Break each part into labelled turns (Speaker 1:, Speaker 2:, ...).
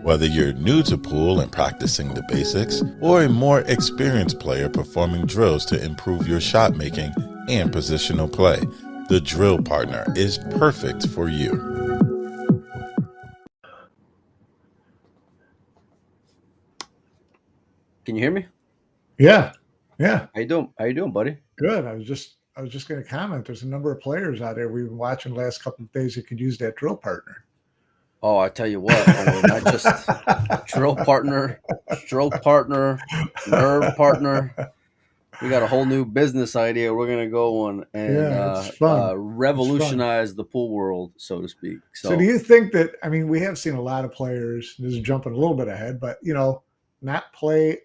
Speaker 1: Whether you're new to pool and practicing the basics, or a more experienced player performing drills to improve your shot making and positional play, the drill partner is perfect for you.
Speaker 2: Can you hear me?
Speaker 3: Yeah.
Speaker 2: How you doing? How you doing, buddy?
Speaker 3: Good. I was just going to comment. There's a number of players out there we've been watching the last couple of days that could use that drill partner.
Speaker 2: Oh, I tell you what. I mean, not just drill partner, stroke partner, nerve partner. We got a whole new business idea we're gonna go on and
Speaker 3: Yeah, it's fun.
Speaker 2: revolutionize the pool world, so to speak.
Speaker 3: So do you think that, I mean, we have seen a lot of players, this is jumping a little bit ahead, but, not play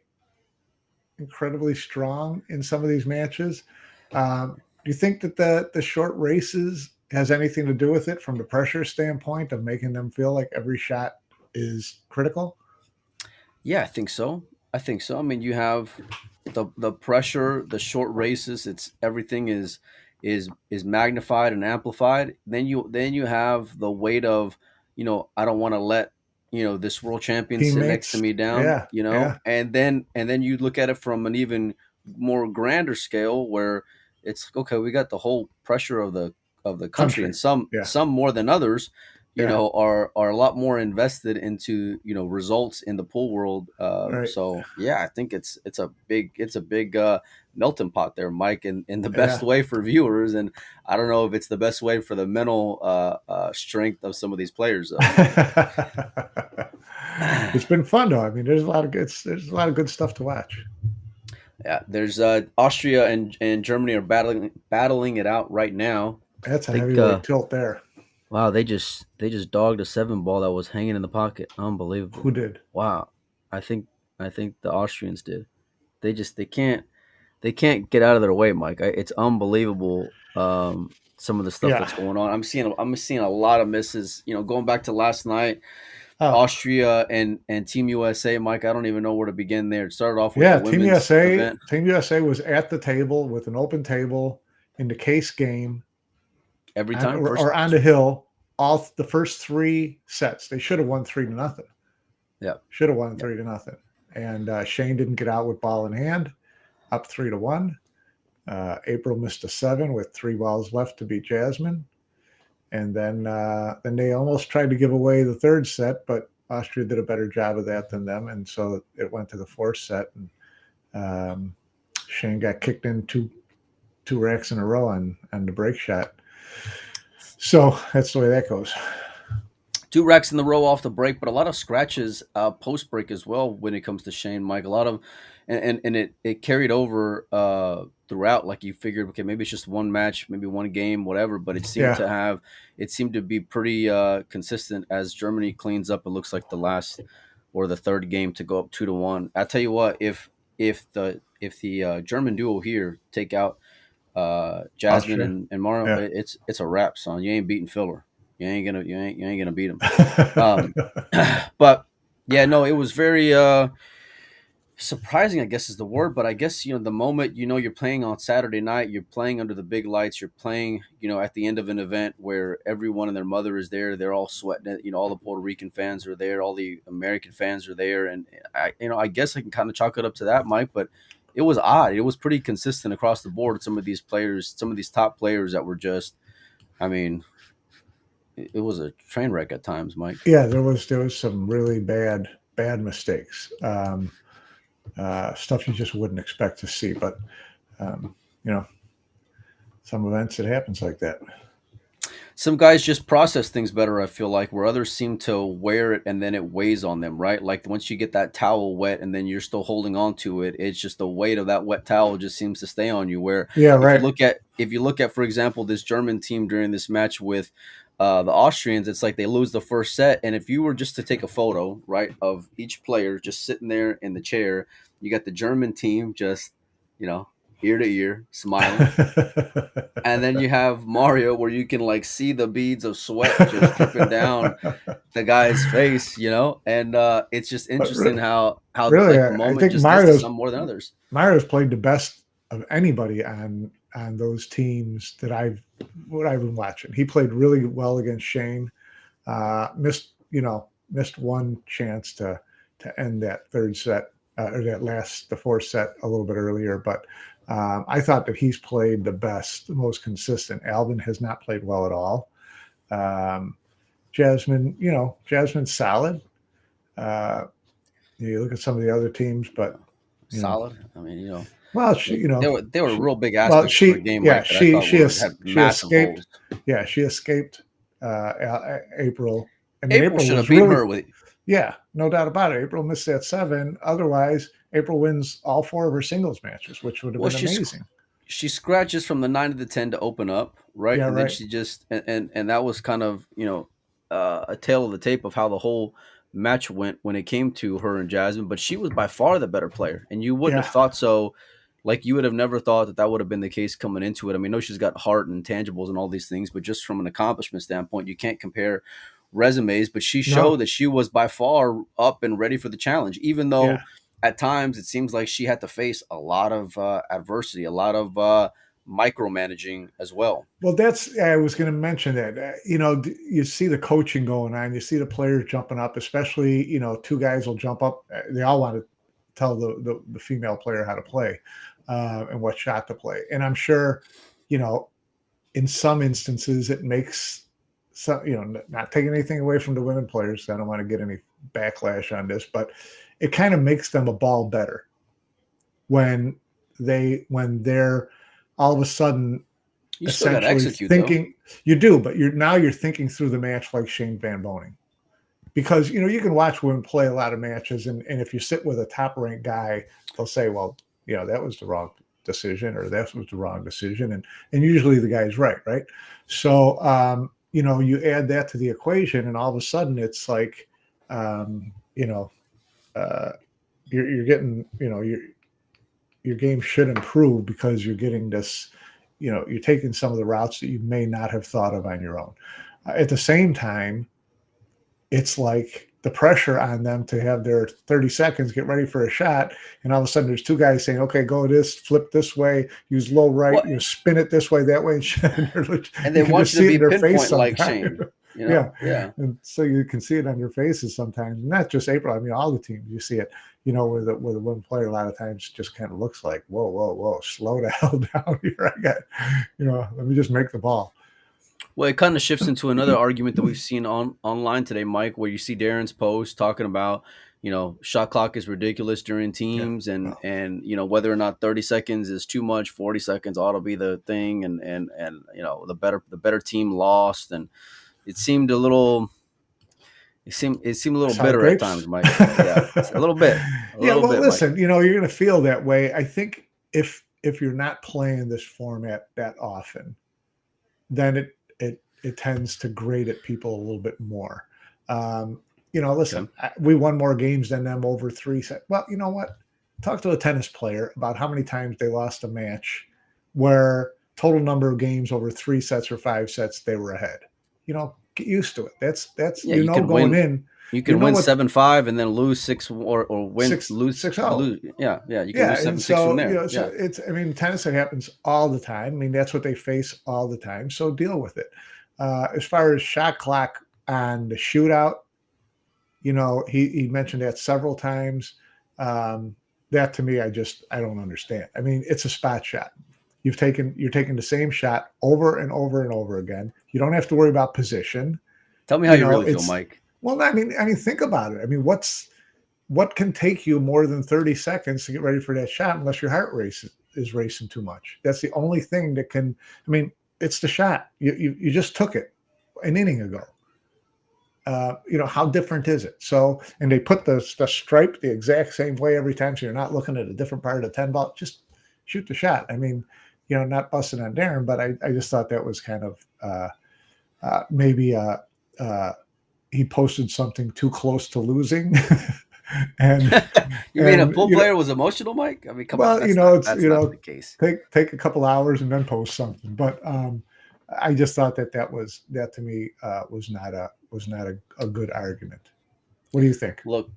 Speaker 3: incredibly strong in some of these matches. Do you think that the short races has anything to do with it from the pressure standpoint of making them feel like every shot is critical?
Speaker 2: Yeah, I think so. I mean, you have the pressure, the short races. It's everything is magnified and amplified. Then you have the weight of, I don't want to let this world champion sit next to
Speaker 3: Teammates?
Speaker 2: me down.
Speaker 3: Yeah, yeah.
Speaker 2: And then you look at it from an even more grander scale where it's okay. We got the whole pressure of the country, and
Speaker 3: Country.
Speaker 2: some
Speaker 3: Yeah,
Speaker 2: some more than others
Speaker 3: yeah.
Speaker 2: are a lot more invested into results in the pool world.
Speaker 3: Right.
Speaker 2: So yeah, I think it's a big melting pot there, Mike, in the best
Speaker 3: Yeah.
Speaker 2: way for viewers. And I don't know if it's the best way for the mental strength of some of these players, though.
Speaker 3: It's been fun though. I mean, there's a lot of good stuff to watch.
Speaker 2: Yeah, there's Austria and Germany are battling it out right now.
Speaker 3: That's
Speaker 2: I
Speaker 3: a
Speaker 2: think
Speaker 3: heavyweight tilt there.
Speaker 2: wow, they just dogged a 7 ball that was hanging in the pocket. Unbelievable.
Speaker 3: Who did?
Speaker 2: Wow. I think I think the Austrians did. They can't get out of their way, Mike. It's unbelievable. Some of the stuff
Speaker 3: Yeah.
Speaker 2: that's going on. I'm seeing a lot of misses. Going back to last night,
Speaker 3: Oh,
Speaker 2: Austria and Team USA, Mike. I don't even know where to begin there. It started off with the
Speaker 3: yeah. Team
Speaker 2: women's
Speaker 3: USA.
Speaker 2: event
Speaker 3: Team USA was at the table with an open table in the case game
Speaker 2: every time. First,
Speaker 3: or on the hill. All the first three sets, they should have won 3-0.
Speaker 2: yeah,
Speaker 3: Should have won
Speaker 2: yeah.
Speaker 3: 3-0. And Shane didn't get out with ball in hand, up 3-1. April missed a 7 with 3 balls left to beat Jasmine. And then they almost tried to give away the third set, but Austria did a better job of that than them. And so it went to the fourth set. And Shane got kicked in two racks in a row on the break shot. So that's the way that goes.
Speaker 2: 2 racks in the row off the break, but a lot of scratches post break as well when it comes to Shane, Mike. A lot of and it carried over throughout. Like you figured, okay, maybe it's just one match, maybe one game, whatever. But it seemed to be pretty consistent as Germany cleans up. It looks like the last or the third game to go up 2-1. I tell you what, if the German duo here take out Jasmine
Speaker 3: Austria.
Speaker 2: and Mara,
Speaker 3: Yeah.
Speaker 2: it's a wrap, son. You ain't beating Filler. You ain't gonna beat him. Um, but yeah, no, it was very surprising, I guess is the word. But I guess the moment you're playing on Saturday night, you're playing under the big lights, you're playing at the end of an event where everyone and their mother is there. They're all sweating it. All the Puerto Rican fans are there, all the American fans are there, and I guess I can kind of chalk it up to that, Mike. But it was odd. It was pretty consistent across the board. Some of these players, some of these top players that were just, I mean. It was a train wreck at times, Mike.
Speaker 3: Yeah, there was some really bad mistakes, stuff you just wouldn't expect to see. But you know, some events it happens like that.
Speaker 2: Some guys just process things better, I feel like, where others seem to wear it and then it weighs on them, right? Like once you get that towel wet and then you're still holding on to it, it's just the weight of that wet towel just seems to stay on you. Where
Speaker 3: Yeah,
Speaker 2: if you
Speaker 3: right.
Speaker 2: look at for example, this German team during this match with the Austrians, it's like they lose the first set, and if you were just to take a photo, right, of each player just sitting there in the chair, you got the German team just, ear to ear, smiling. And then you have Mario, where you can like see the beads of sweat just dripping down the guy's face, and it's just
Speaker 3: But
Speaker 2: interesting how
Speaker 3: really,
Speaker 2: like the
Speaker 3: I
Speaker 2: moment
Speaker 3: think
Speaker 2: just gets to some more than others.
Speaker 3: Mario's played the best of anybody on those teams that what I've been watching. He played really well against Shane. Missed missed one chance to end that third set or the fourth set a little bit earlier. But I thought that he's played the best, the most consistent. Albin has not played well at all. Jasmine, Jasmine's solid. You look at some of the other teams, but
Speaker 2: solid. I mean,
Speaker 3: well, she,
Speaker 2: there were real big
Speaker 3: well,
Speaker 2: aspects to her game, Mike, that I thought had
Speaker 3: she
Speaker 2: massive
Speaker 3: escaped.
Speaker 2: holes.
Speaker 3: Yeah, she escaped April. I mean,
Speaker 2: April should have
Speaker 3: was
Speaker 2: beaten
Speaker 3: really,
Speaker 2: her with.
Speaker 3: yeah, no doubt about it. April missed that 7. Otherwise, April wins all 4 of her singles matches, which would have
Speaker 2: Well,
Speaker 3: been amazing.
Speaker 2: she scratches from the 9 to the 10 to open up, right?
Speaker 3: Yeah,
Speaker 2: And then
Speaker 3: right.
Speaker 2: she just and that was kind of a tale of the tape of how the whole match went when it came to her and Jasmine. But she was by far the better player, and you wouldn't
Speaker 3: Yeah,
Speaker 2: have thought so. Like you would have never thought that would have been the case coming into it. I mean, I know she's got heart and tangibles and all these things, but just from an accomplishment standpoint, you can't compare resumes. But she showed
Speaker 3: no,
Speaker 2: that she was by far up and ready for the challenge, even
Speaker 3: yeah.
Speaker 2: though at times it seems like she had to face a lot of adversity, a lot of micromanaging as well.
Speaker 3: Well, I was going to mention that. You see the coaching going on. You see the players jumping up, especially, 2 guys will jump up. They all want to tell the female player how to play and what shot to play. And I'm sure, in some instances, it makes some, not taking anything away from the women players. I don't want to get any backlash on this, but it kind of makes them a ball better when they're all of a sudden
Speaker 2: You still got to
Speaker 3: essentially
Speaker 2: execute,
Speaker 3: thinking you do, but you're thinking through the match like Shane Van Boning. Because you can watch women play a lot of matches, and if you sit with a top ranked guy, they'll say, well, that was the wrong decision, or that was the wrong decision, and usually the guy's right. So you add that to the equation, and all of a sudden it's like you're getting your game should improve because you're getting this, you're taking some of the routes that you may not have thought of on your own. At the same time, it's like the pressure on them to have their 30 seconds, get ready for a shot. And all of a sudden there's 2 guys saying, okay, go this, flip this way, use low right,
Speaker 2: well,
Speaker 3: spin it this way, that way.
Speaker 2: and they want you to be pinpoint like Shane.
Speaker 3: Yeah.
Speaker 2: Yeah.
Speaker 3: And so you can see it on your faces sometimes. Not just April. I mean, all the teams, you see it, where the one player a lot of times just kind of looks like, whoa, slow the hell down here. I got, let me just make the ball.
Speaker 2: Well, it kind of shifts into another argument that we've seen online today, Mike, where you see Darren's post talking about, shot clock is ridiculous during teams, and whether or not 30 seconds is too much, 40 seconds ought to be the thing, and the better team lost, and it seemed a little. It seemed a little bitter at times, Mike. Yeah, a little bit.
Speaker 3: Listen,
Speaker 2: Mike.
Speaker 3: You're going to feel that way. I think if you're not playing this format that often, then it tends to grate at people a little bit more. Listen,
Speaker 2: Okay.
Speaker 3: We won more games than them over 3 sets. Well, you know what? Talk to a tennis player about how many times they lost a match where total number of games over 3 sets or 5 sets they were ahead. Get used to it. That's going in.
Speaker 2: You can win 7-5 and then lose 6 or win
Speaker 3: 6-0.
Speaker 2: Lose. Yeah. You can lose 7-6 from there.
Speaker 3: So it's. I mean, tennis, it happens all the time. I mean, that's what they face all the time. So deal with it. As far as shot clock on the shootout, he mentioned that several times. That to me, I don't understand. I mean, it's a spot shot. You're taking the same shot over and over and over again. You don't have to worry about position.
Speaker 2: Tell me how you really feel, Mike.
Speaker 3: Well, I mean, think about it. I mean, what can take you more than 30 seconds to get ready for that shot unless your heart rate is racing too much? That's the only thing that can. I mean, it's the shot. You just took it an inning ago. How different is it? So, and they put the stripe the exact same way every time, so you're not looking at a different part of the 10 ball. Just shoot the shot. I mean, not busting on Darren, but I just thought that was kind of maybe he posted something too close to losing. And
Speaker 2: you mean a pool player was emotional, Mike? I mean, come on. That's not the case.
Speaker 3: Take a couple hours and then post something. But I just thought that to me was not a good argument. What do you think?
Speaker 2: Look,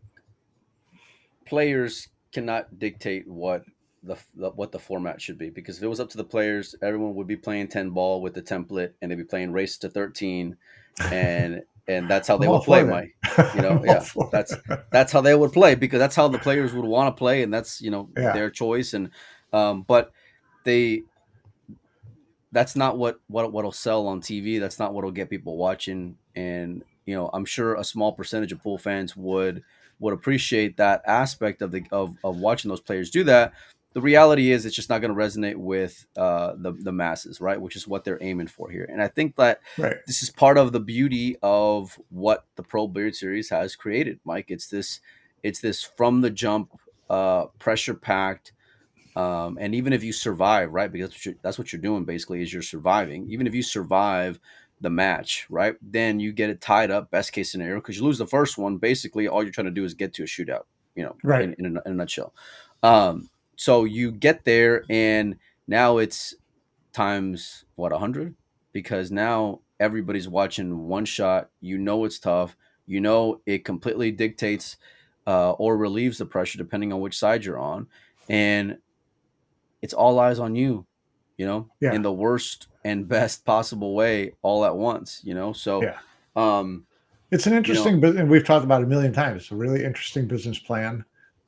Speaker 2: players cannot dictate what the format should be, because if it was up to the players, everyone would be playing 10 ball with the template, and they'd be playing race to 13, and and that's how they
Speaker 3: I'm all
Speaker 2: would play,
Speaker 3: for that.
Speaker 2: Mike.
Speaker 3: I'm all
Speaker 2: Yeah,
Speaker 3: for
Speaker 2: that's
Speaker 3: it.
Speaker 2: that's how they would play because that's how the players would want to play, and that's
Speaker 3: Yeah,
Speaker 2: their choice. And but they that's not what'll sell on TV. That's not what'll get people watching. And I'm sure a small percentage of pool fans would appreciate that aspect of of watching those players do that. The reality is, it's just not going to resonate with the masses, right? Which is what they're aiming for here. And I think that
Speaker 3: right.
Speaker 2: this is part of the beauty of what the Pro Beard Series has created, Mike. It's this from the jump, pressure packed, and even if you survive, right, because that's what you're doing basically is you're surviving. Even if you survive the match, right, then you get it tied up. Best case scenario, because you lose the first one, basically all you're trying to do is get to a shootout.
Speaker 3: Right.
Speaker 2: In a nutshell. So you get there, and now it's times what 100, because now everybody's watching one shot. It's tough. It completely dictates or relieves the pressure depending on which side you're on, and it's all eyes on you,
Speaker 3: Yeah,
Speaker 2: in the worst and best possible way all at once. So,
Speaker 3: yeah.
Speaker 2: um,
Speaker 3: It's an
Speaker 2: you know,
Speaker 3: interesting business, and we've talked about it a million times. It's a really interesting business plan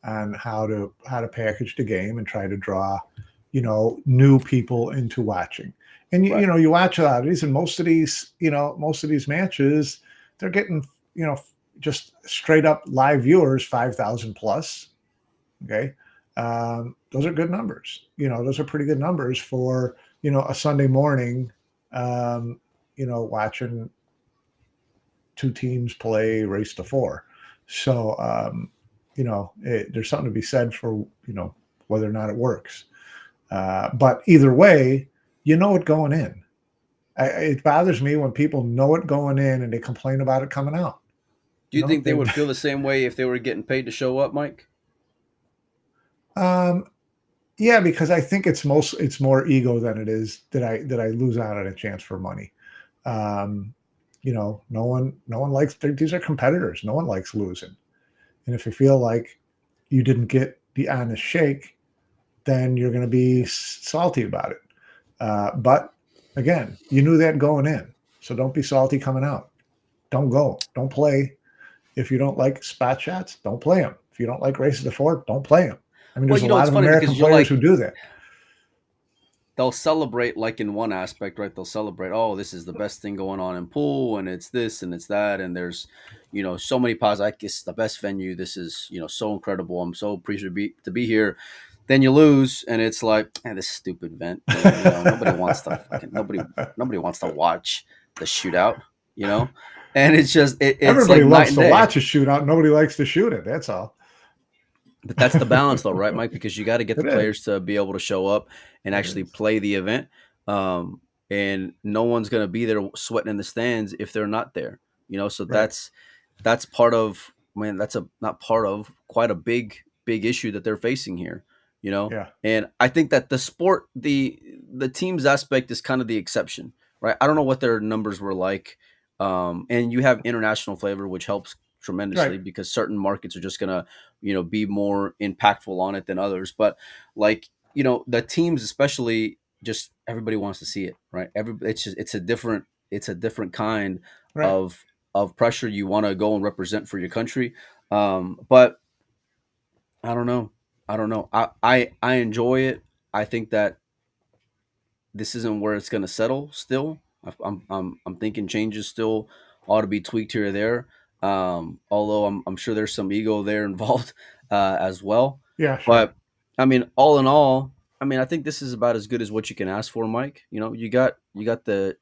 Speaker 3: on how to package the game and try to draw, new people into watching. And
Speaker 2: right.
Speaker 3: you watch a lot of these, and most of these matches, they're getting just straight up live viewers, 5,000 plus. Okay, those are good numbers. Those are pretty good numbers for a Sunday morning. Watching two teams play race to four. So, there's something to be said for, whether or not it works. But either way, you know it going in. It bothers me when people know it going in and they complain about it coming out.
Speaker 2: Do you think they
Speaker 3: They,
Speaker 2: would feel the same way if they were getting paid to show up, Mike?
Speaker 3: um, yeah, because I think it's more ego than it is that I lose out on a chance for money. Um, no one likes, these are competitors. No one likes losing. And if you feel like you didn't get the honest shake, then you're going to be salty about it. But again, you knew that going in. So don't be salty coming out. Don't go. Don't play. If you don't like spot shots, don't play them. If you don't like races to four, don't play them. I mean,
Speaker 2: Well,
Speaker 3: there's a lot
Speaker 2: it's
Speaker 3: of
Speaker 2: funny
Speaker 3: American
Speaker 2: because you're
Speaker 3: players
Speaker 2: like,
Speaker 3: who do that.
Speaker 2: they'll celebrate, like in one aspect, right? They'll celebrate, oh, this is the best thing going on in pool, and it's this and it's that, and there's so many positives. Like, it's the best venue. This is so incredible. I'm so appreciative to be here. Then you lose, and it's like, this stupid event. Nobody wants to nobody wants to watch the shootout. You know, and it's just it's
Speaker 3: Everybody
Speaker 2: like night
Speaker 3: loves
Speaker 2: and
Speaker 3: to
Speaker 2: day.
Speaker 3: watch a shootout. Nobody likes to shoot it. That's all.
Speaker 2: But that's the balance, though, right, Mike? Because you got to get the
Speaker 3: It is.
Speaker 2: players to be able to show up and
Speaker 3: It
Speaker 2: actually
Speaker 3: is.
Speaker 2: play the event. And no one's going to be there sweating in the stands if they're not there. So
Speaker 3: Right.
Speaker 2: that's part of, man. That's a not part of quite a big issue that they're facing here.
Speaker 3: Yeah.
Speaker 2: And I think that the teams aspect is kind of the exception, right? I don't know what their numbers were like, and you have international flavor, which helps
Speaker 3: Right.
Speaker 2: tremendously because certain markets are just gonna be more impactful on it than others. But like the teams, especially, just everybody wants to see it, right? It's a different kind
Speaker 3: Right.
Speaker 2: of pressure. You want to go and represent for your country, but I don't know. I don't know. I enjoy it. I think that this isn't where it's going to settle. Still, I'm thinking changes still ought to be tweaked here or there. Although I'm sure there's some ego there involved as well.
Speaker 3: Yeah. Sure.
Speaker 2: But I mean, all in all, I mean, I think this is about as good as what you can ask for, Mike. You got the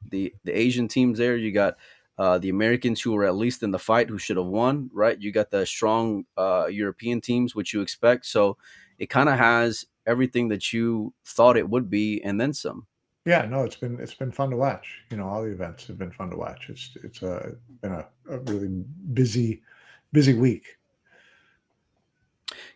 Speaker 2: Asian teams there. You got the Americans who were at least in the fight, who should have won, right? You got the strong European teams, which you expect. So it kind of has everything that you thought it would be, and then some.
Speaker 3: Yeah, no, it's been fun to watch. All the events have been fun to watch. It's been a really busy week.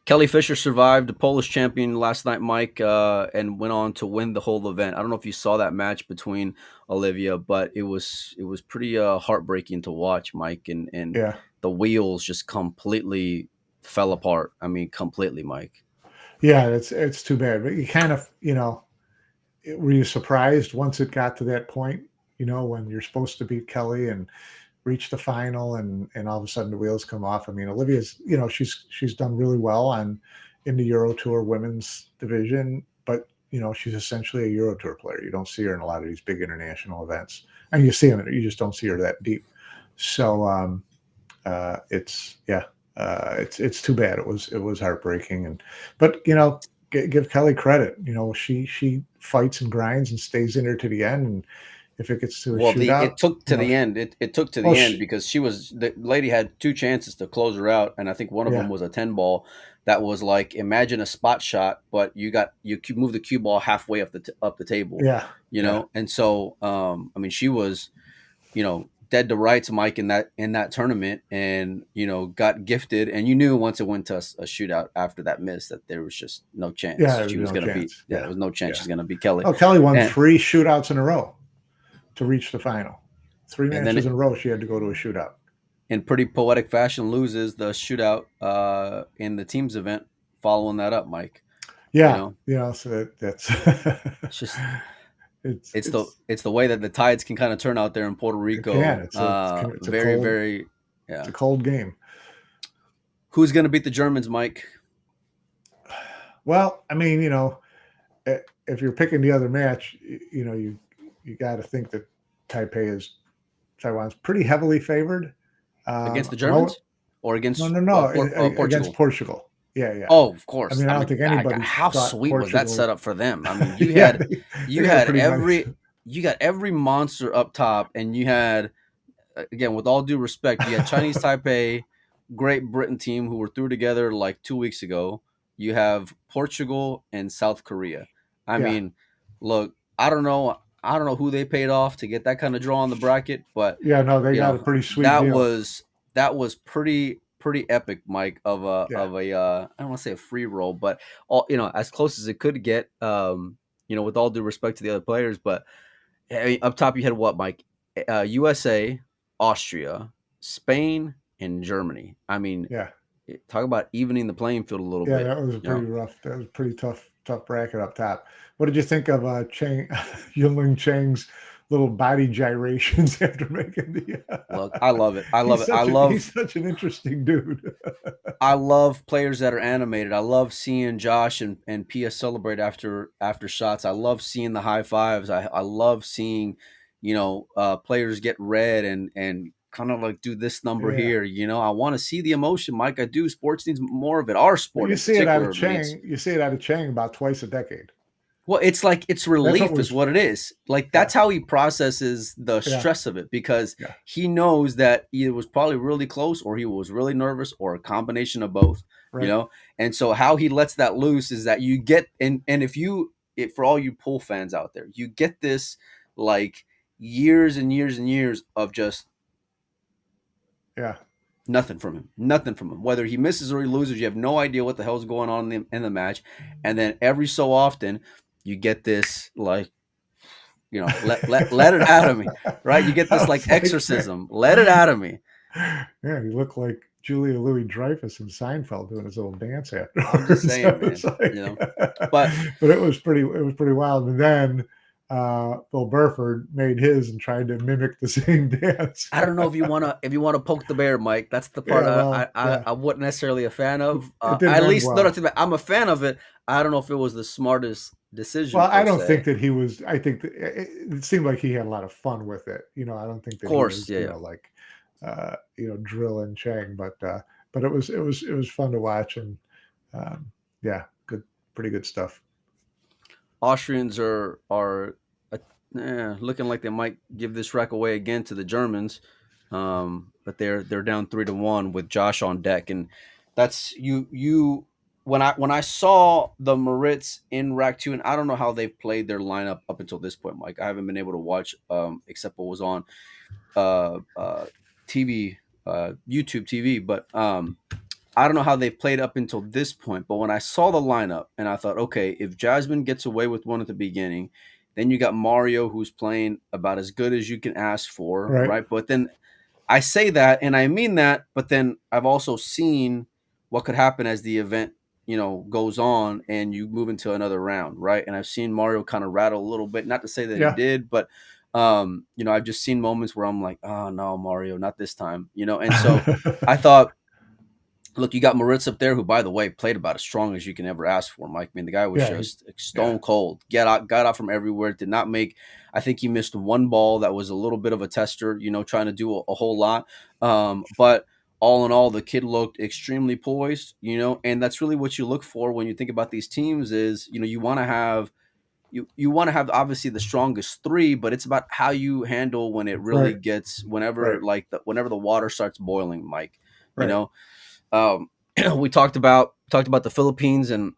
Speaker 2: Kelly Fischer survived, the Polish champion last night, Mike, and went on to win the whole event. I don't know if you saw that match between Olivia, but it was pretty heartbreaking to watch, Mike, and
Speaker 3: Yeah,
Speaker 2: the wheels just completely fell apart. I mean, completely, Mike.
Speaker 3: yeah, it's too bad. But you kind of were you surprised once it got to that point? When you're supposed to beat Kelly, and reach the final and all of a sudden the wheels come off. I mean, Olivia's, she's done really well in the Euro Tour women's division, but she's essentially a Euro Tour player. You don't see her in a lot of these big international events, and you see them, you just don't see her that deep. So it's too bad. It was heartbreaking, but give Kelly credit. She fights and grinds and stays in there to the end, and if it gets to a shootout,
Speaker 2: it took to the end. It took to the end because the lady had 2 chances to close her out, and I think one of them was a 10 ball. That was like, imagine a spot shot, but you move the cue ball halfway up the table. And so I mean, she was, dead to rights, Mike, in that tournament, and got gifted, and you knew once it went to a shootout after that miss that there was just no chance she was going to beat. There was no chance she's going to beat Kelly.
Speaker 3: Oh, Kelly won 3 shootouts in a row to reach the final. 3 matches in a row she had to go to a shootout.
Speaker 2: In pretty poetic fashion, loses the shootout in the teams event following that up, Mike.
Speaker 3: So that's
Speaker 2: it's just it's the way that the tides can kind of turn out there in Puerto Rico.
Speaker 3: It's very it's a cold game.
Speaker 2: Who's going to beat the Germans, Mike?
Speaker 3: Well, I mean, if you're picking the other match, you got to think that Taiwan's pretty heavily favored
Speaker 2: against the Germans, or against
Speaker 3: Portugal. Against Portugal. Yeah.
Speaker 2: Oh, of course.
Speaker 3: I mean, I don't think anybody.
Speaker 2: How sweet was that setup for them? I mean, you had every monster up top, and you had, again, with all due respect, you had Chinese Taipei, Great Britain team who were through together like 2 weeks ago. You have Portugal and South Korea. I mean, look, I don't know who they paid off to get that kind of draw on the bracket, but
Speaker 3: they got a pretty sweet deal.
Speaker 2: That was pretty epic, Mike, of a I don't want to say a free roll, but as close as it could get, with all due respect to the other players. But up top you had what, Mike? USA, Austria, Spain, and Germany. I mean, talk about evening the playing field a little bit.
Speaker 3: Yeah, that was pretty rough. That was a pretty tough bracket up top. What did you think of Yunling Chang's little body gyrations after making the?
Speaker 2: Look, I love it.
Speaker 3: He's such an interesting dude.
Speaker 2: I love players that are animated. I love seeing Josh and Pia celebrate after shots. I love seeing the high fives. I love seeing, players get red and kind of like do this number here. I want to see the emotion, Mike. I do. Sports needs more of it. Our sport,
Speaker 3: you see it out of Chang. You see it out of Chang about twice a decade.
Speaker 2: Well, it's like it's relief is what it is. Like that's how he processes the stress of it, because he knows that either it was probably really close or he was really nervous or a combination of both.
Speaker 3: Right.
Speaker 2: And so how he lets that loose is that you get and for all you pool fans out there, you get this like years and years and years of just nothing from him. Whether he misses or he loses, you have no idea what the hell's going on in the match. And then every so often you get this like, let it out of me, right? You get this like exorcism. Let it out of me.
Speaker 3: Yeah, you look like Julia Louis-Dreyfus in Seinfeld doing his little dance after.
Speaker 2: I'm just saying, so man.
Speaker 3: But it was pretty wild. And then Bill Burford made his and tried to mimic the same dance.
Speaker 2: I don't know if you want to poke the bear, Mike. That's the part I wasn't necessarily a fan of. At least I'm a fan of it. I don't know if it was the smartest decision.
Speaker 3: Well, I don't think that he was. I think that it seemed like he had a lot of fun with it. I don't think that
Speaker 2: he was,
Speaker 3: drilling Chang, but it was fun to watch, and pretty good stuff.
Speaker 2: Austrians are looking like they might give this rack away again to the Germans, but they're down 3-1 with Josh on deck, and that's you. When I saw the Maritz in rack 2, and I don't know how they've played their lineup up until this point, Mike. I haven't been able to watch except what was on TV, YouTube TV, but I don't know how they played up until this point. But when I saw the lineup, and I thought, okay, if Jasmine gets away with one at the beginning, then you got Mario, who's playing about as good as you can ask for, right? But then I say that, and I mean that, but then I've also seen what could happen as the event goes on and you move into another round, right? And I've seen Mario kind of rattle a little bit, not to say that he did, but I've just seen moments where I'm like, oh no, Mario, not this time, and so I thought, look, you got Moritz up there, who, by the way, played about as strong as you can ever ask for, Mike. I mean, the guy was
Speaker 3: Yeah,
Speaker 2: just
Speaker 3: yeah,
Speaker 2: stone cold. Got out from everywhere. Did not make. I think he missed one ball that was a little bit of a tester. Trying to do a whole lot. But all in all, the kid looked extremely poised. And that's really what you look for when you think about these teams. Is you want to have. You want to have obviously the strongest three, but it's about how you handle when it really
Speaker 3: right,
Speaker 2: gets
Speaker 3: right,
Speaker 2: whenever the water starts boiling, Mike. You
Speaker 3: right.
Speaker 2: know, um, we talked about the Philippines, and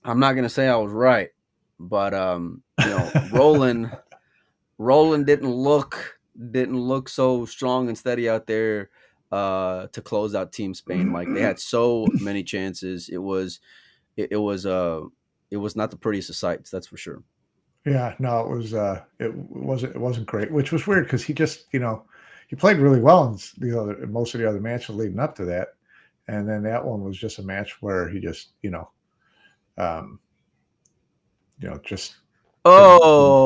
Speaker 2: I'm not gonna say I was right, but Roland didn't look so strong and steady out there to close out Team Spain. Mike, they had so many chances. It was not the prettiest of sights, that's for sure.
Speaker 3: Yeah, no, it wasn't great, which was weird because he just, he played really well in most of the other matches leading up to that, and then that one was just a match where he just, um, just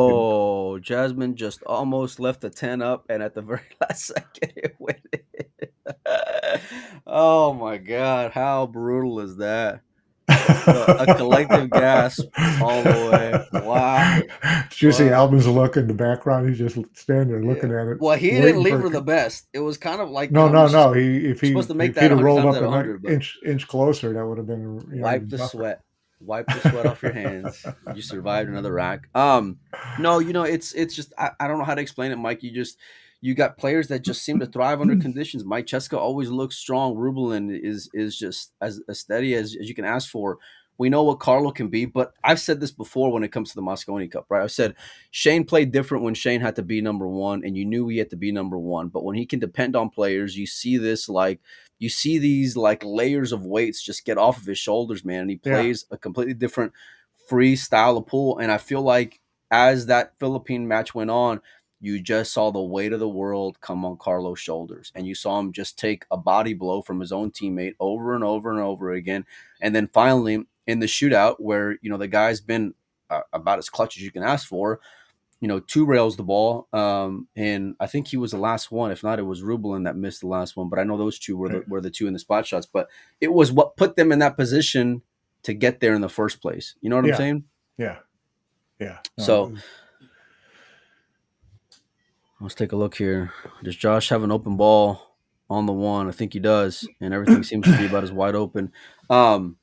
Speaker 3: didn't.
Speaker 2: Oh, Jasmine just almost left the 10 up, and at the very last second, it went in. Oh my God, how brutal is that? A collective gasp all the way. Wow.
Speaker 3: Did you see
Speaker 2: Wow.
Speaker 3: Albin's look in the background? He's just standing there
Speaker 2: Yeah.
Speaker 3: looking at it,
Speaker 2: Well, he didn't
Speaker 3: waiting
Speaker 2: leave
Speaker 3: for
Speaker 2: her
Speaker 3: it.
Speaker 2: the best. It was kind of like,
Speaker 3: No,
Speaker 2: you're
Speaker 3: no,
Speaker 2: just
Speaker 3: no. If
Speaker 2: supposed
Speaker 3: he
Speaker 2: to make
Speaker 3: if
Speaker 2: that
Speaker 3: he'd have
Speaker 2: 100
Speaker 3: rolled
Speaker 2: times
Speaker 3: up
Speaker 2: out of
Speaker 3: an
Speaker 2: 100, but
Speaker 3: inch closer, that would have been,
Speaker 2: wipe
Speaker 3: even
Speaker 2: the
Speaker 3: tougher.
Speaker 2: sweat. Wipe the sweat off your hands. You survived another rack. No, it's just I don't know how to explain it, Mike. You got players that just seem to thrive under conditions. Mike Cheska always looks strong. Rubelin is just as steady as you can ask for. We know what Carlo can be, but I've said this before when it comes to the Moscone Cup, right? I've said Shane played different when Shane had to be number one, and you knew he had to be number one. But when he can depend on players, you see these like layers of weights just get off of his shoulders, man. And he
Speaker 3: Yeah,
Speaker 2: plays a completely different free style of pool. And I feel like as that Philippine match went on, you just saw the weight of the world come on Carlos' shoulders. And you saw him just take a body blow from his own teammate over and over and over again. And then finally, in the shootout, where, the guy's been about as clutch as you can ask for, two rails the ball. And I think he was the last one. If not, it was Rubelin that missed the last one. But I know those two were
Speaker 3: right.
Speaker 2: the two in the spot shots. But it was what put them in that position to get there in the first place. You know what I'm
Speaker 3: Yeah,
Speaker 2: saying?
Speaker 3: yeah, yeah. No,
Speaker 2: So let's take a look here. Does Josh have an open ball on the one? I think he does, and everything seems to be about as wide open. Um,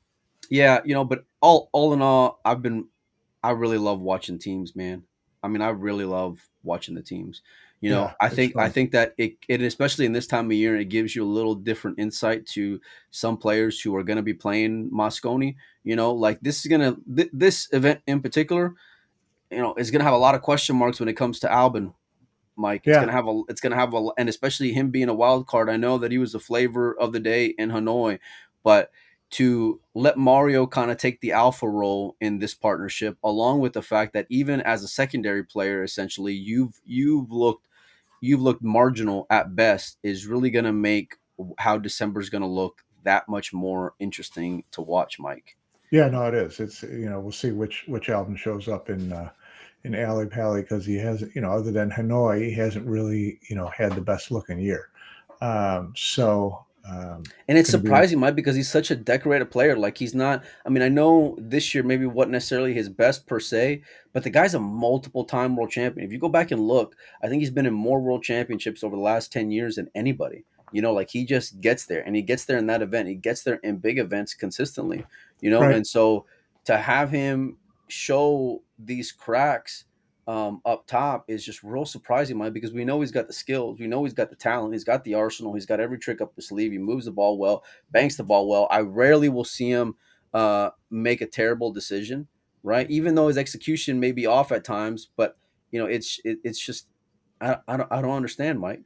Speaker 2: yeah, but all in all, I really love watching teams, man. I mean, I really love watching the teams.
Speaker 3: yeah,
Speaker 2: I
Speaker 3: it's
Speaker 2: think I
Speaker 3: fun.
Speaker 2: think that it especially in this time of year, it gives you a little different insight to some players who are going to be playing Moscone. Like this event in particular, is going to have a lot of question marks when it comes to Albin. Mike,
Speaker 3: Yeah,
Speaker 2: it's gonna have a, and especially him being a wild card. I know that he was the flavor of the day in Hanoi, but to let Mario kind of take the alpha role in this partnership, along with the fact that even as a secondary player, essentially you've looked marginal at best, is really gonna make how December's gonna look that much more interesting to watch, Mike.
Speaker 3: yeah. No, it is. It's, we'll see which album shows up in Alley Pally because he hasn't, other than Hanoi, he hasn't really, had the best looking year. So
Speaker 2: And it's
Speaker 3: going to be,
Speaker 2: surprising, Mike, because he's such a decorated player. Like he's not. I mean, I know this year maybe wasn't necessarily his best per se, but the guy's a multiple-time world champion. If you go back and look, I think he's been in more world championships over the last 10 years than anybody. Like he just gets there, and he gets there in that event. He gets there in big events consistently.
Speaker 3: right.
Speaker 2: And so to have him show these cracks up top is just real surprising, Mike, because we know he's got the skills, we know he's got the talent, he's got the arsenal, he's got every trick up his sleeve. He moves the ball well, banks the ball well. I rarely will see him make a terrible decision, right? Even though his execution may be off at times, but it's just I don't understand, Mike.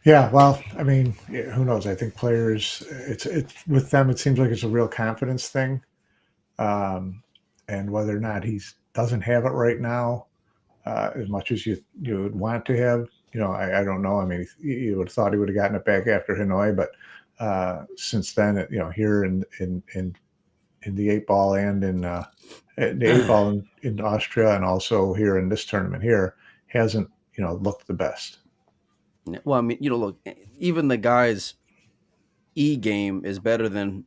Speaker 3: Yeah. Well, I mean, yeah, who knows? I think players, it's with them, it seems like it's a real confidence thing. Um, and whether or not he doesn't have it right now, as much as you would want to have. I don't know. I mean, you would have thought he would have gotten it back after Hanoi, but since then, here in the eight ball and in the eight ball in Austria, and also here in this tournament here, hasn't looked the best.
Speaker 2: Well, I mean, look, even the guys' E game is better than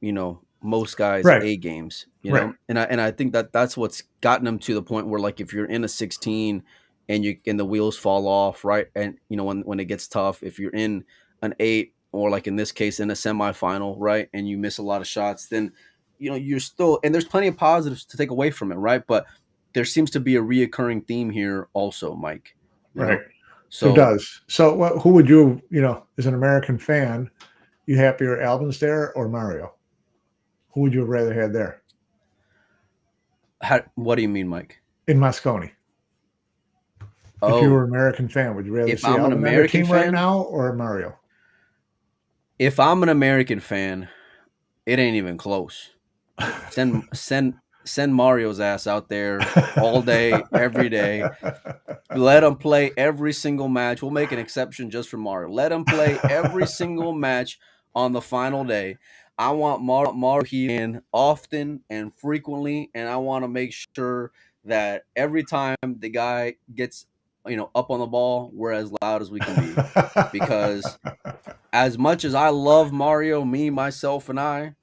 Speaker 2: most guys'
Speaker 3: Right.
Speaker 2: A games.
Speaker 3: Right.
Speaker 2: And I think that's what's gotten them to the point where, like, if you're in a 16 and the wheels fall off, right, and when it gets tough, if you're in an 8 or, like in this case, in a semifinal, right, and you miss a lot of shots, then you're still, and there's plenty of positives to take away from it, right, but there seems to be a reoccurring theme here also, Mike.
Speaker 3: Right. There
Speaker 2: So
Speaker 3: does. So who would you, as an American fan, you happier Albans there or Mario? Who would you have rather had there?
Speaker 2: what do you mean, Mike?
Speaker 3: In Moscone. If you were
Speaker 2: Oh,
Speaker 3: an American fan, would you rather
Speaker 2: if
Speaker 3: see
Speaker 2: I'm an
Speaker 3: Alvin on the
Speaker 2: American
Speaker 3: team right
Speaker 2: fan,
Speaker 3: now or Mario?
Speaker 2: if I'm an American fan, it ain't even close. Send Mario's ass out there all day, every day. Let him play every single match. We'll make an exception just for Mario. Let him play every single match on the final day. I want Mario here in often and frequently, and I want to make sure that every time the guy gets up on the ball, we're as loud as we can be. Because as much as I love Mario, me, myself, and I,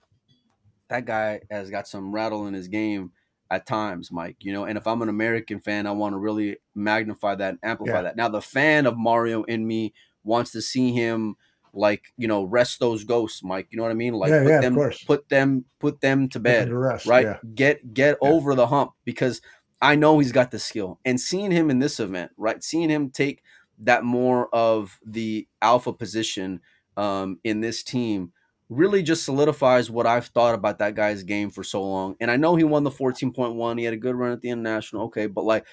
Speaker 2: that guy has got some rattle in his game at times, Mike. And if I'm an American fan, I want to really magnify that and amplify
Speaker 3: Yeah.
Speaker 2: that. Now, the fan of Mario in me wants to see him, like, rest those ghosts, Mike. You know what I mean? Like,
Speaker 3: Yeah, of course.
Speaker 2: put them to
Speaker 3: Put them
Speaker 2: bed,
Speaker 3: to rest.
Speaker 2: right?
Speaker 3: Yeah.
Speaker 2: Get over the hump, because I know he's got the skill. And seeing him in this event, right? Seeing him take that more of the alpha position in this team really just solidifies what I've thought about that guy's game for so long. And I know he won the 14.1. He had a good run at the international. Okay. But, like,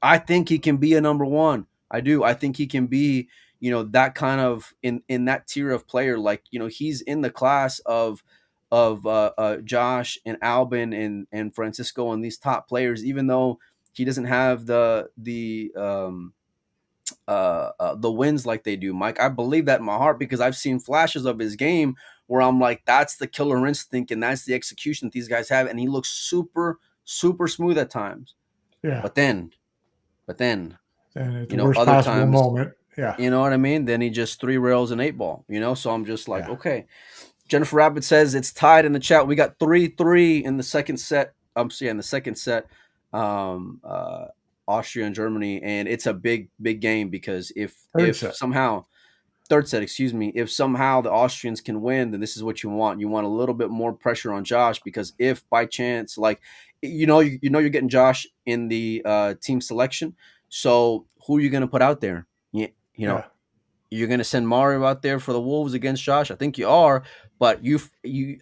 Speaker 2: I think he can be a number one. I do. I think he can be, that kind of in that tier of player. Like, he's in the class of Josh and Albin and Francisco and these top players, even though he doesn't have the wins like they do, Mike. I believe that in my heart because I've seen flashes of his game where I'm like, that's the killer instinct and that's the execution that these guys have, and he looks super, super smooth at times.
Speaker 3: Yeah.
Speaker 2: But then,
Speaker 3: and at the worst
Speaker 2: other
Speaker 3: possible
Speaker 2: times,
Speaker 3: moment. Yeah.
Speaker 2: you know what I mean? Then he just 3 rails and 8 ball. So I'm just like,
Speaker 3: Yeah.
Speaker 2: okay. Jennifer Rabbit says it's tied in the chat. We got 3-3 in the second set. In the second set. Austria and Germany, and it's a big game because if somehow third set, excuse me, if somehow the Austrians can win, then this is what you want. You want a little bit more pressure on Josh, because if by chance, like, you're getting Josh in the team selection, so who are you going to put out there? You're going to send Mario out there for the Wolves against Josh? I think you are, but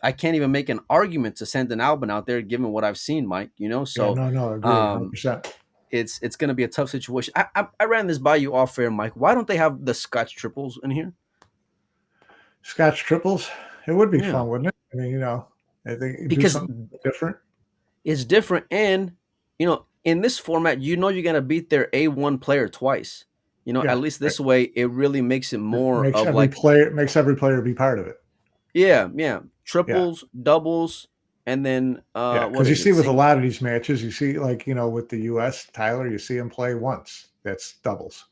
Speaker 2: I can't even make an argument to send an Albin out there given what I've seen, Mike. So
Speaker 3: no, agree, 100%.
Speaker 2: It's going to be a tough situation. I ran this by you off air, Mike. Why don't they have the Scotch triples in here?
Speaker 3: Scotch triples? It would be fun, wouldn't it? I mean, I think
Speaker 2: because
Speaker 3: do something different.
Speaker 2: It's different, and in this format, you're going to beat their A1 player twice. At least this way, it really makes it more
Speaker 3: makes
Speaker 2: of
Speaker 3: every
Speaker 2: like
Speaker 3: player makes every player be part of it.
Speaker 2: Yeah, triples, doubles, and then
Speaker 3: because you see with a lot of these matches, you see, like, with the U.S. Tyler, you see him play once. That's doubles.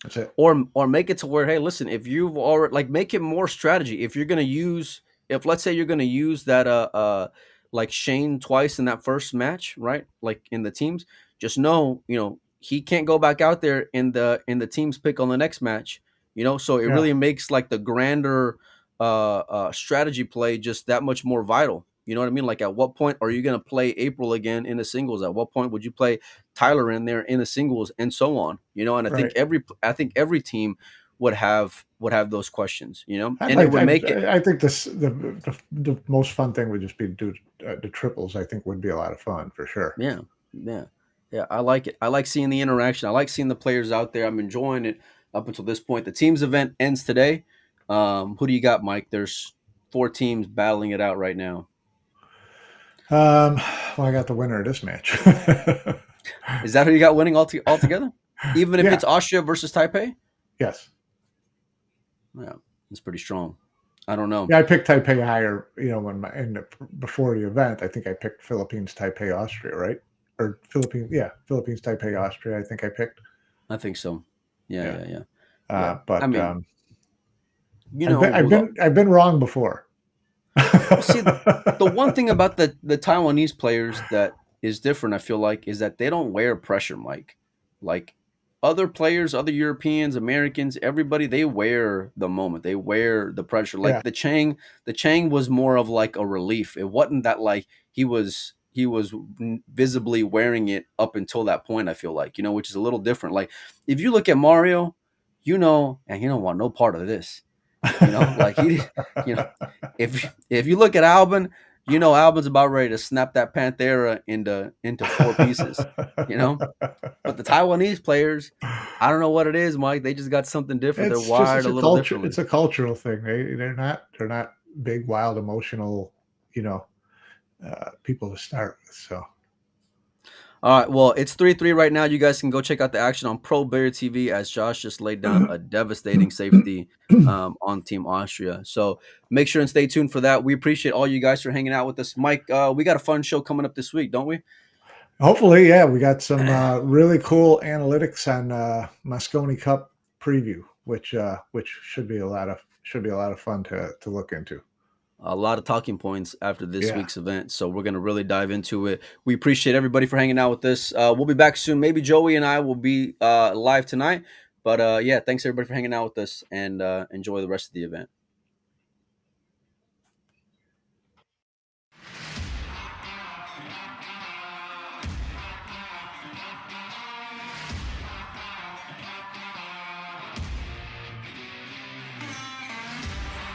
Speaker 3: That's it.
Speaker 2: Or make it to where, hey, listen, if you've already, like, make it more strategy. If you're gonna use, if let's say you're gonna use that like Shane twice in that first match, right? Like in the teams, just know, he can't go back out there in the team's pick on the next match. So it really makes, like, the grander strategy play just that much more vital. You know what I mean? Like, at what point are you going to play April again in the singles? At what point would you play Tyler in there in the singles, and so on? And I think every team would have those questions.
Speaker 3: I think the most fun thing would just be to do the triples. I think would be a lot of fun for sure.
Speaker 2: Yeah. I like it. I like seeing the interaction. I like seeing the players out there. I'm enjoying it up until this point. The teams event ends today. Who do you got, Mike? There's 4 teams battling it out right now.
Speaker 3: Well, I got the winner of this match.
Speaker 2: Is that who you got winning altogether? Even if it's Austria versus Taipei?
Speaker 3: Yes.
Speaker 2: Yeah, it's pretty strong. I don't know.
Speaker 3: Yeah, I picked Taipei higher, before the event. I think I picked Philippines, Taipei, Austria, right? Or Philippines, Taipei, Austria, I think I picked.
Speaker 2: I think so. Yeah,
Speaker 3: Yeah.
Speaker 2: yeah, yeah. I
Speaker 3: But
Speaker 2: mean, with
Speaker 3: I've been wrong before.
Speaker 2: well, see, the one thing about the Taiwanese players that is different, I feel like, is that they don't wear pressure, Mike. Like other players, other Europeans, Americans, everybody, they wear the moment. They wear the pressure.
Speaker 3: Yeah.
Speaker 2: Like the Chang was more of like a relief. It wasn't that like he was visibly wearing it up until that point. I feel like, which is a little different. Like if you look at Mario, and he don't want no part of this. Like you know, if you look at Albin, Albin's about ready to snap that Panthera into four pieces, you know. But the Taiwanese players, I don't know what it is, Mike. They just got something different. They're wired
Speaker 3: It's
Speaker 2: a
Speaker 3: a
Speaker 2: little
Speaker 3: culture.
Speaker 2: differently.
Speaker 3: It's a cultural thing. They're not big, wild, emotional, you know, people to start with. So
Speaker 2: All right, well, it's 3-3 right now. You guys can go check out the action on Pro Bear TV as Josh just laid down a devastating safety on Team Austria. So make sure and stay tuned for that. We appreciate all you guys for hanging out with us. Mike, we got a fun show coming up this week, don't we?
Speaker 3: hopefully, yeah, we got some really cool analytics on Moscone Cup preview, which should be a lot of fun to look into.
Speaker 2: A lot of talking points after this
Speaker 3: Yeah.
Speaker 2: week's event. So we're going to really dive into it. We appreciate everybody for hanging out with us. We'll be back soon. Maybe Joey and I will be live tonight. But yeah, thanks everybody for hanging out with us and enjoy the rest of the event.